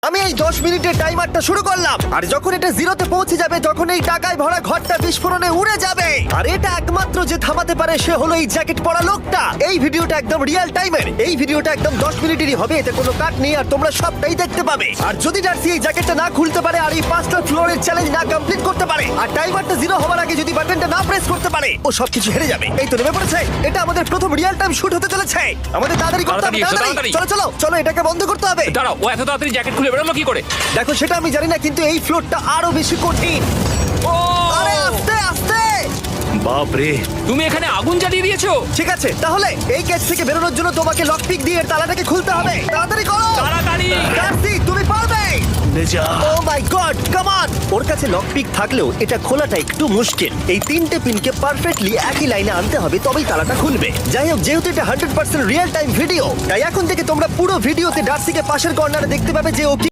আমি এই 10 মিনিটের টাইমারটা শুরু করলাম, আর যখন এটা জিরোতে পৌঁছে যাবে তখন এই টাকায় ভরা ঘরটা বিস্ফোরণে উড়ে যাবে। আর এটা একমাত্র যে থামাতে পারে সে হলো এই জ্যাকেট পরা লোকটা। এই ভিডিওটা একদম রিয়েল টাইমের, এই ভিডিওটা একদম 10 মিনিটেরই হবে, এতে কোনো কাট নেই আর তোমরা সবটাই দেখতে পাবে। আর যদি ডার্সি এই জ্যাকেটটা না খুলতে পারে আর এই 5টা ফ্লোরের চ্যালেঞ্জ না কমপ্লিট করতে পারে আর টাইমারটা জিরো হওয়ার আগে যদি বাটনটা না প্রেস করতে পারে, ও সবকিছু হেরে যাবে। এই তো নেমে পড়েছে, এটা আমাদের প্রথম রিয়েল টাইম শুট হতে চলেছে। আমাদের তাড়াতাড়ি করতে হবে, তাড়াতাড়ি, তাড়াতাড়ি। তাড়াতাড়ি। চলো চলো চলো, এটাকে বন্ধ করতে হবে। দাঁড়াও, ও এত তাড়াতাড়ি জ্যাকেট খুলে বেরোলো কি করে? দেখো সেটা আমি জানি না, কিন্তু এই ফ্লোরটা আরো বেশি কঠিন। ও আরে আস্তে আস্তে। বাপরে, তুমি এখানে আগুন জ্বালিয়ে দিয়েছো। ঠিক আছে, তাহলে এই কেস থেকে বেরোনোর জন্য তোমাকে লক পিক দিয়ে এর তালাটাকে খুলতে হবে। তাড়াতাড়ি করো তাড়াতাড়ি। ডার্সি, তুমি পারবে। নেজা। ও মাই গড, কাম অন। ওর কাছে লক পিক থাকলেও এটা খোলাটা একটু মুশকিল। এই 3টে পিনকে পারফেক্টলি একই লাইনে আনতে হবে, তবেই তালাটা খুলবে। যাই হোক, যেহেতু এটা 100% রিয়েল টাইম ভিডিও, তাই এখন থেকে তোমরা পুরো ভিডিওতে ডার্সিকে পাশের কর্নারে দেখতে পাবে যে ও কি